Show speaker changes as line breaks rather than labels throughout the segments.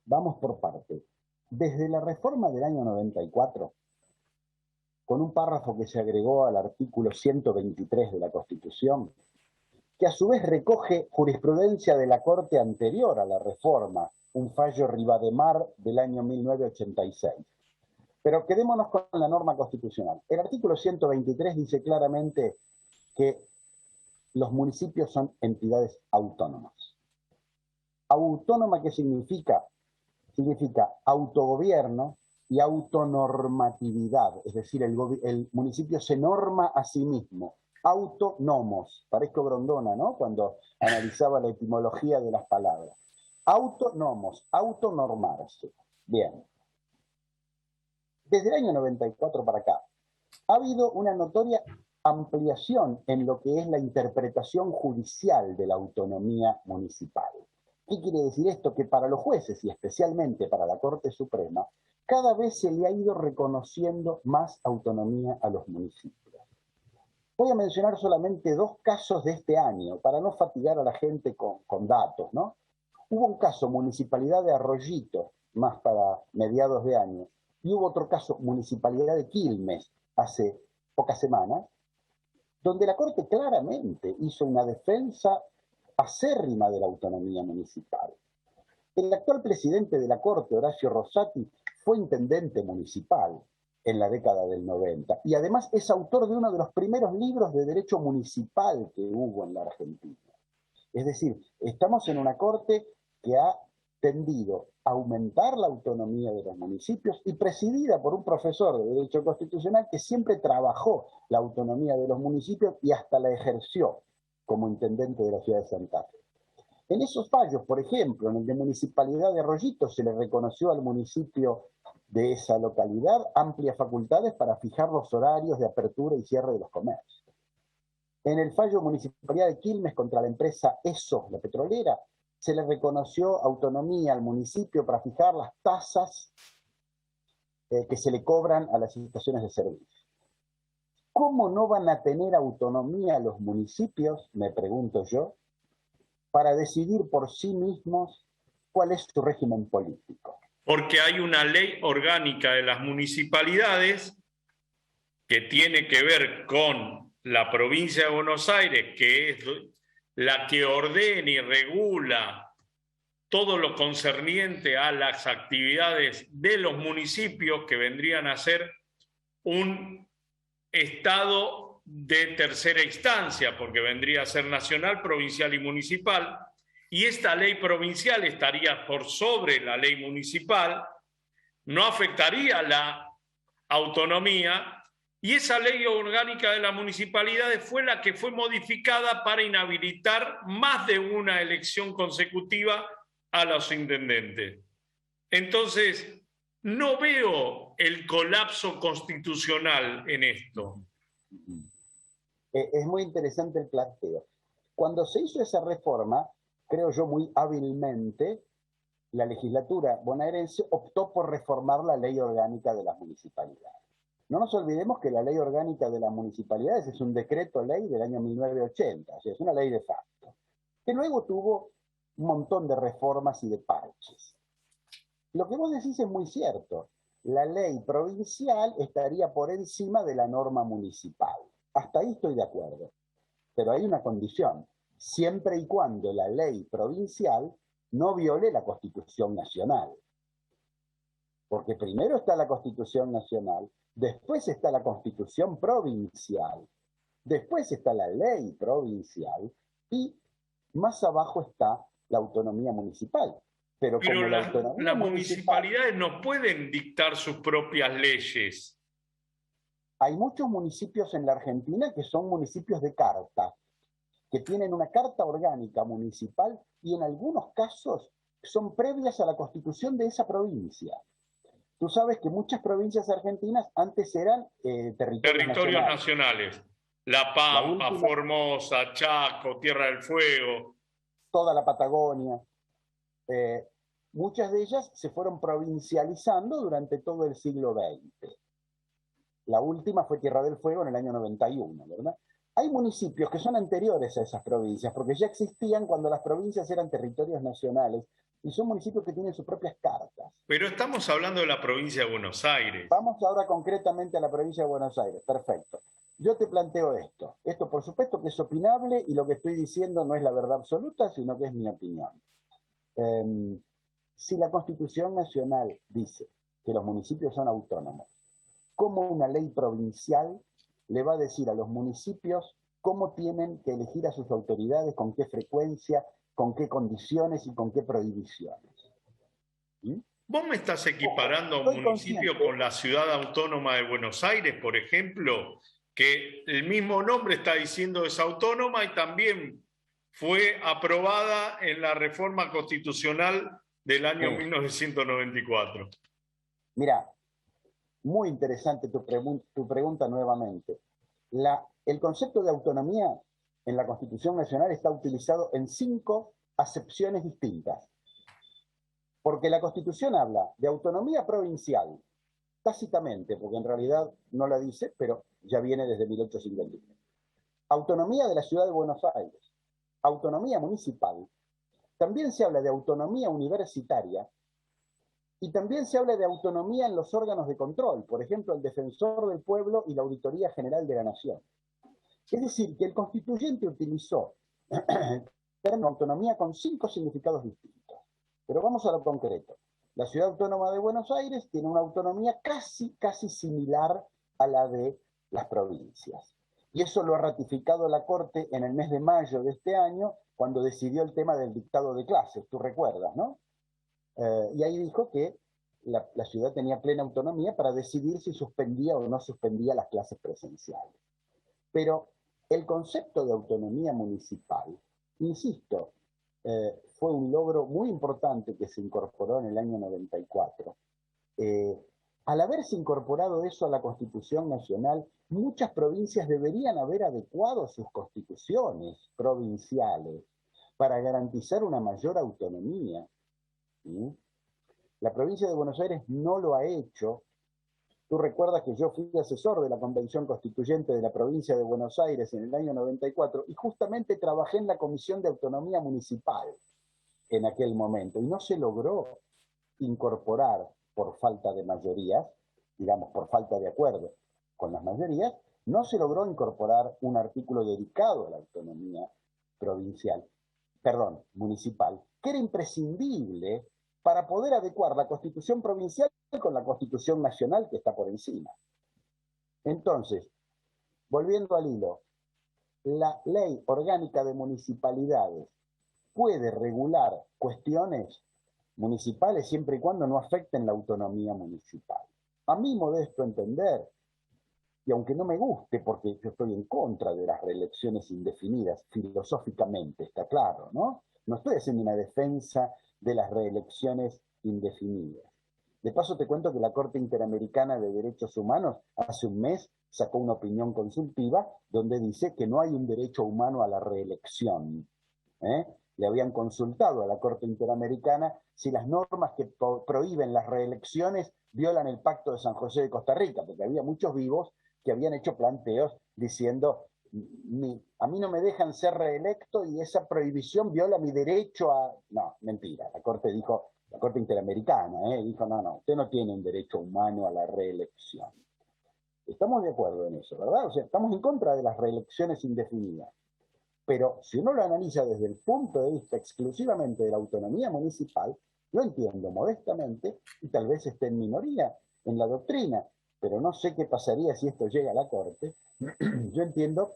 Vamos por parte. Desde la reforma del año 94, con un párrafo que se agregó al artículo 123 de la Constitución, que a su vez recoge jurisprudencia de la Corte anterior a la reforma, un fallo Rivademar del año 1986. Pero quedémonos con la norma constitucional. El artículo 123 dice claramente que los municipios son entidades autónomas. ¿Autónoma qué significa? Significa autogobierno y autonormatividad, es decir, el municipio se norma a sí mismo. Autónomos, parezco Grondona, ¿no? Cuando analizaba la etimología de las palabras. Autónomos, autonormarse. Bien. Desde el año 94 para acá, ha habido una notoria ampliación en lo que es la interpretación judicial de la autonomía municipal. ¿Qué quiere decir esto? Que para los jueces y especialmente para la Corte Suprema, cada vez se le ha ido reconociendo más autonomía a los municipios. Voy a mencionar solamente 2 casos de este año, para no fatigar a la gente con datos, ¿no? Hubo un caso, Municipalidad de Arroyito, más para mediados de año, y hubo otro caso, Municipalidad de Quilmes, hace pocas semanas, donde la Corte claramente hizo una defensa acérrima de la autonomía municipal. El actual presidente de la Corte, Horacio Rosati, fue intendente municipal en la década del 90 y además es autor de uno de los primeros libros de derecho municipal que hubo en la Argentina. Es decir, estamos en una Corte que ha tendido a aumentar la autonomía de los municipios y presidida por un profesor de Derecho Constitucional que siempre trabajó la autonomía de los municipios y hasta la ejerció como intendente de la ciudad de Santa Fe. En esos fallos, por ejemplo, en el de Municipalidad de Arroyito se le reconoció al municipio de esa localidad amplias facultades para fijar los horarios de apertura y cierre de los comercios. En el fallo Municipalidad de Quilmes contra la empresa ESO, la petrolera, se le reconoció autonomía al municipio para fijar las tasas que se le cobran a las estaciones de servicio. ¿Cómo no van a tener autonomía los municipios, me pregunto yo, para decidir por sí mismos cuál es su régimen político?
Porque hay una ley orgánica de las municipalidades que tiene que ver con la provincia de Buenos Aires, que es la que ordena y regula todo lo concerniente a las actividades de los municipios, que vendrían a ser un estado de tercera instancia, porque vendría a ser nacional, provincial y municipal, y esta ley provincial estaría por sobre la ley municipal, no afectaría la autonomía, y esa ley orgánica de las municipalidades fue la que fue modificada para inhabilitar más de una elección consecutiva a los intendentes. Entonces, no veo el colapso constitucional en esto.
Es muy interesante el planteo. Cuando se hizo esa reforma, creo yo muy hábilmente, la legislatura bonaerense optó por reformar la ley orgánica de las municipalidades. No nos olvidemos que la ley orgánica de las municipalidades es un decreto ley del año 1980, o sea, es una ley de facto, que luego tuvo un montón de reformas y de parches. Lo que vos decís es muy cierto. La ley provincial estaría por encima de la norma municipal. Hasta ahí estoy de acuerdo. Pero hay una condición. Siempre y cuando la ley provincial no viole la Constitución Nacional. Porque primero está la Constitución Nacional, después está la Constitución Provincial, después está la ley provincial y más abajo está la autonomía municipal. Pero como
las municipalidades no pueden dictar sus propias leyes.
Hay muchos municipios en la Argentina que son municipios de carta, que tienen una carta orgánica municipal y en algunos casos son previas a la constitución de esa provincia. Tú sabes que muchas provincias argentinas antes eran territorios
nacionales. La Pampa, Formosa, Chaco, Tierra del Fuego.
Toda la Patagonia. Muchas de ellas se fueron provincializando durante todo el siglo XX. La última fue Tierra del Fuego en el año 91, ¿verdad? Hay municipios que son anteriores a esas provincias, porque ya existían cuando las provincias eran territorios nacionales Y son municipios que tienen sus propias cartas.
Pero estamos hablando de la provincia de Buenos Aires.
Vamos ahora concretamente a la provincia de Buenos Aires. Perfecto. Yo te planteo esto. Esto, por supuesto, que es opinable y lo que estoy diciendo no es la verdad absoluta, sino que es mi opinión. Si la Constitución Nacional dice que los municipios son autónomos, ¿cómo una ley provincial le va a decir a los municipios cómo tienen que elegir a sus autoridades, con qué frecuencia, con qué condiciones y con qué prohibiciones? ¿Mm?
¿Vos me estás equiparando a un municipio con la ciudad autónoma de Buenos Aires, por ejemplo, que el mismo nombre está diciendo es autónoma y también fue aprobada en la reforma constitucional del año 1994?
Mira, muy interesante tu pregunta nuevamente. El concepto de autonomía en la Constitución Nacional está utilizado en 5 acepciones distintas. Porque la Constitución habla de autonomía provincial, tácitamente, porque en realidad no la dice, pero ya viene desde 1853. Autonomía de la Ciudad de Buenos Aires, autonomía municipal, también se habla de autonomía universitaria y también se habla de autonomía en los órganos de control, por ejemplo, el Defensor del Pueblo y la Auditoría General de la Nación. Es decir, que el constituyente utilizó el término autonomía con 5 significados distintos. Pero vamos a lo concreto. La Ciudad Autónoma de Buenos Aires tiene una autonomía casi similar a la de las provincias. Y eso lo ha ratificado la Corte en el mes de mayo de este año, cuando decidió el tema del dictado de clases, tú recuerdas, ¿no? Y ahí dijo que la ciudad tenía plena autonomía para decidir si suspendía o no suspendía las clases presenciales. Pero el concepto de autonomía municipal, insisto, fue un logro muy importante que se incorporó en el año 94. Al haberse incorporado eso a la Constitución Nacional, muchas provincias deberían haber adecuado sus constituciones provinciales para garantizar una mayor autonomía. ¿Sí? La provincia de Buenos Aires no lo ha hecho. Tú recuerdas que yo fui asesor de la Convención Constituyente de la provincia de Buenos Aires en el año 94 y justamente trabajé en la Comisión de Autonomía Municipal en aquel momento y no se logró incorporar por falta de mayorías, digamos, por falta de acuerdo con las mayorías, no se logró incorporar un artículo dedicado a la autonomía municipal, que era imprescindible para poder adecuar la Constitución provincial con la Constitución Nacional que está por encima. Entonces, volviendo al hilo, la Ley Orgánica de Municipalidades puede regular cuestiones municipales siempre y cuando no afecten la autonomía municipal. A mi modesto entender, y aunque no me guste, porque yo estoy en contra de las reelecciones indefinidas, filosóficamente, está claro, ¿no? No estoy haciendo una defensa de las reelecciones indefinidas. De paso te cuento que la Corte Interamericana de Derechos Humanos hace un mes sacó una opinión consultiva donde dice que no hay un derecho humano a la reelección. Le habían consultado a la Corte Interamericana si las normas que prohíben las reelecciones violan el Pacto de San José de Costa Rica, porque había muchos vivos que habían hecho planteos diciendo a mí no me dejan ser reelecto y esa prohibición viola mi derecho a... No, mentira. La Corte Interamericana, dijo, no, usted no tiene un derecho humano a la reelección. Estamos de acuerdo en eso, ¿verdad? O sea, estamos en contra de las reelecciones indefinidas. Pero si uno lo analiza desde el punto de vista exclusivamente de la autonomía municipal, yo entiendo modestamente, y tal vez esté en minoría en la doctrina, pero no sé qué pasaría si esto llega a la Corte, yo entiendo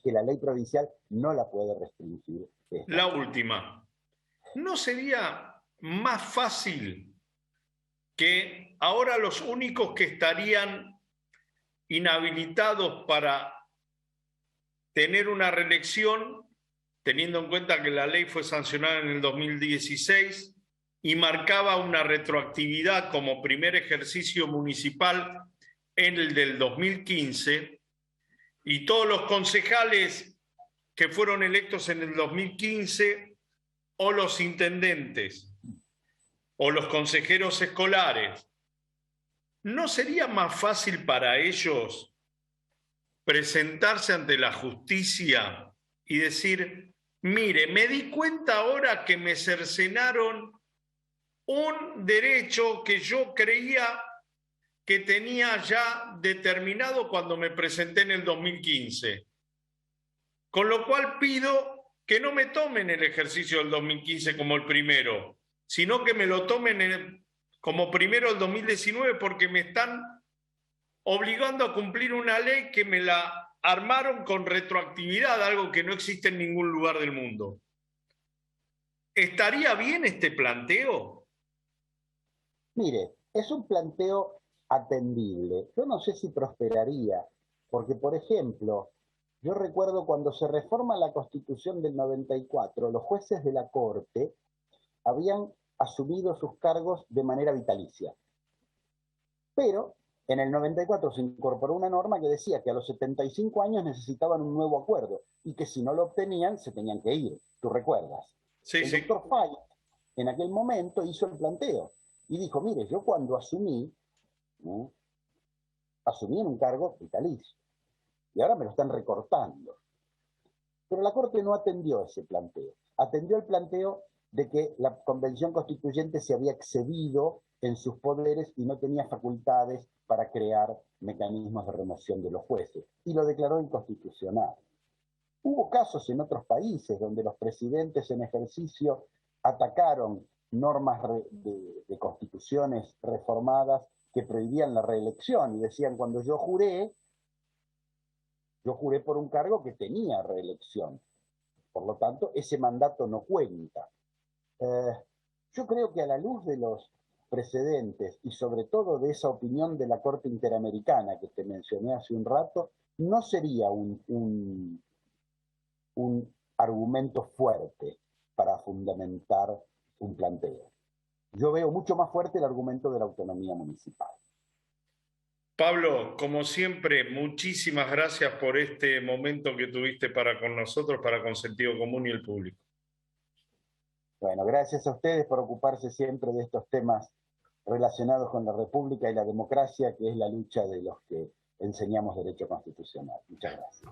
que la ley provincial no la puede restringir.
La última. ¿No sería más fácil que ahora los únicos que estarían inhabilitados para tener una reelección, teniendo en cuenta que la ley fue sancionada en el 2016 y marcaba una retroactividad como primer ejercicio municipal en el del 2015, y todos los concejales que fueron electos en el 2015, o los intendentes, o los consejeros escolares, ¿no sería más fácil para ellos presentarse ante la justicia y decir, mire, me di cuenta ahora que me cercenaron un derecho que yo creía que tenía ya determinado cuando me presenté en el 2015. Con lo cual pido que no me tomen el ejercicio del 2015 como el primero, sino que me lo tomen como primero el 2019, porque me están obligando a cumplir una ley que me la armaron con retroactividad, algo que no existe en ningún lugar del mundo. ¿Estaría bien este planteo?
Mire, es un planteo atendible. Yo no sé si prosperaría, porque, por ejemplo, yo recuerdo cuando se reforma la Constitución del 94, los jueces de la Corte habían asumido sus cargos de manera vitalicia. Pero en el 94 se incorporó una norma que decía que a los 75 años necesitaban un nuevo acuerdo y que si no lo obtenían se tenían que ir. ¿Tú recuerdas?
Sí,
El
sí.
doctor Fay en aquel momento hizo el planteo y dijo, mire, yo cuando asumí, ¿no?, asumí en un cargo vitalicio y ahora me lo están recortando. Pero la Corte no atendió ese planteo. Atendió el planteo de que la Convención Constituyente se había excedido en sus poderes y no tenía facultades para crear mecanismos de remoción de los jueces, y lo declaró inconstitucional. Hubo casos en otros países donde los presidentes en ejercicio atacaron normas de constituciones reformadas que prohibían la reelección y decían, cuando yo juré por un cargo que tenía reelección. Por lo tanto, ese mandato no cuenta. Yo creo que a la luz de los precedentes y sobre todo de esa opinión de la Corte Interamericana que te mencioné hace un rato, no sería un argumento fuerte para fundamentar un planteo. Yo veo mucho más fuerte el argumento de la autonomía municipal.
Pablo, como siempre, muchísimas gracias por este momento que tuviste para con nosotros, para con Sentido Común y el público.
Bueno, gracias a ustedes por ocuparse siempre de estos temas relacionados con la República y la democracia, que es la lucha de los que enseñamos derecho constitucional. Muchas gracias.